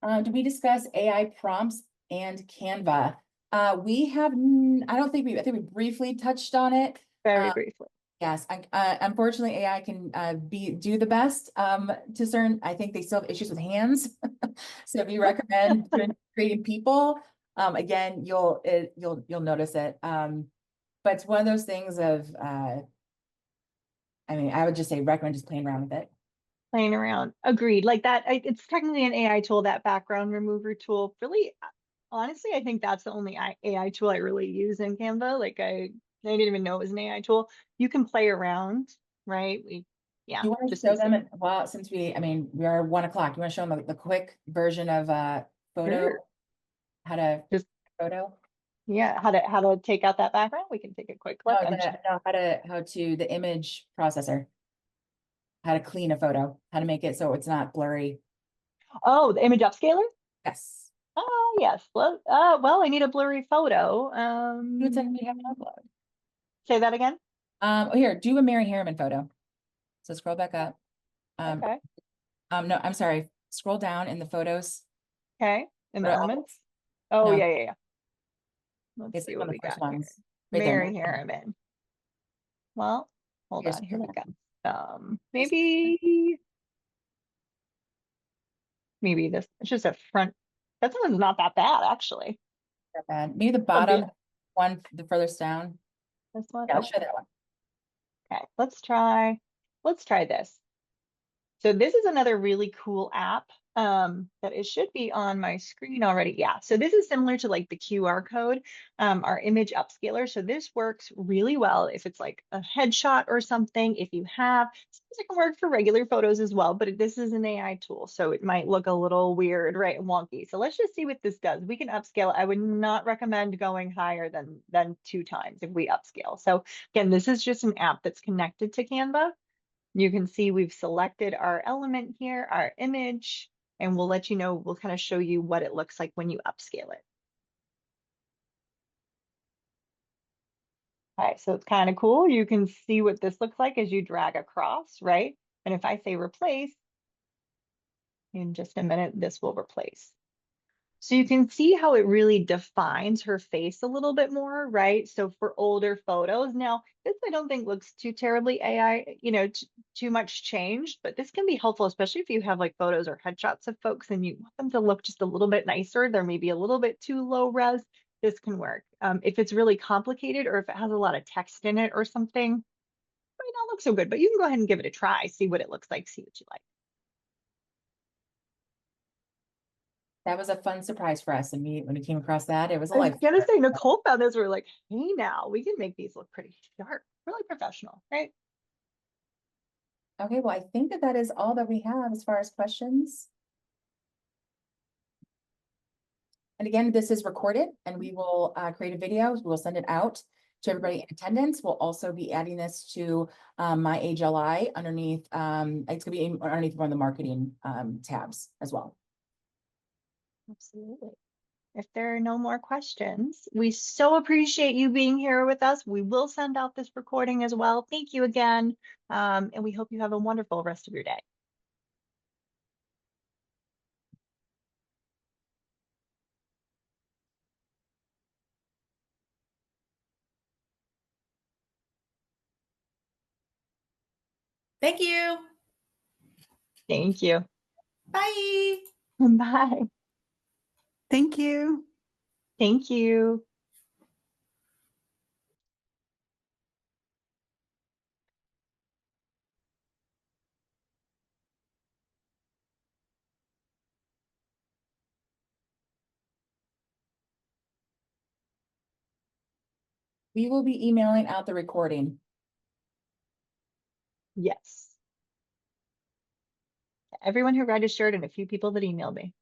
Did we discuss AI prompts and Canva? I think we briefly touched on it. Very briefly. Yes, unfortunately, AI can do the best to certain. I think they still have issues with hands. So if you recommend creating people, again, you'll notice it. But it's one of those things of, I would just say recommend just playing around with it. Playing around. Agreed. Like that, it's technically an AI tool, that background remover tool. Really, honestly, I think that's the only AI tool I really use in Canva. Like I didn't even know it was an AI tool. You can play around, right? You want to show them since we are 1 o'clock. You want to show them the quick version of photo, Sure. how to Just photo? Yeah, how to take out that background? We can take a quick look. How to the image processor. How to clean a photo, how to make it so it's not blurry. Oh, the image upscaler? Yes. Oh, yes. Well, I need a blurry photo. You have an upload. Say that again. Here, do a Mary Harriman photo. So scroll back up. Okay. No, I'm sorry. Scroll down in the photos. Okay. In the Or elements. Oh, no, yeah. Let's it's see like what one of we the first got here. ones. Right there. Mary Harriman. Well, hold Yes. on. Here we go. Maybe this. It's just a front. That one's not that bad, actually. Not bad. Maybe the bottom one, the furthest down. This one. Yeah, I'll show that one. Okay. Let's try this. So this is another really cool app. that it should be on my screen already. Yeah, so this is similar to like the QR code, our image upscaler. So this works really well if it's like a headshot or something. If you have, sometimes it can work for regular photos as well, but this is an AI tool, so it might look a little weird, right, and wonky. So let's just see what this does. We can upscale. I would not recommend going higher than 2 times if we upscale. So again, this is just an app that's connected to Canva. You can see we've selected our element here, our image, and we'll let you know, we'll kind of show you what it looks like when you upscale it. All right, so it's kind of cool. You can see what this looks like as you drag across, right? And if I say replace, in just a minute, this will replace. So you can see how it really defines her face a little bit more, right? So for older photos, now this I don't think looks too terribly AI, too much changed, but this can be helpful, especially if you have like photos or headshots of folks and you want them to look just a little bit nicer. They're maybe a little bit too low res. This can work. If it's really complicated or if it has a lot of text in it or something, it might not look so good, but you can go ahead and give it a try, see what it looks like, see what you like. That was a fun surprise for us. And when we came across that, it was a I was life. gonna say Nicole found this. We're like, hey, now we can make these look pretty sharp, really professional, right? Okay, well, I think that is all that we have as far as questions. And again, this is recorded and we will create a video. We'll send it out to everybody in attendance. We'll also be adding this to my HLI underneath. It's gonna be underneath one of the marketing tabs as well. Absolutely. If there are no more questions, we so appreciate you being here with us. We will send out this recording as well. Thank you again. And we hope you have a wonderful rest of your day. Thank you. Thank you. Bye. Bye. Thank you. Thank you. We will be emailing out the recording. Yes. Everyone who registered and a few people that emailed me.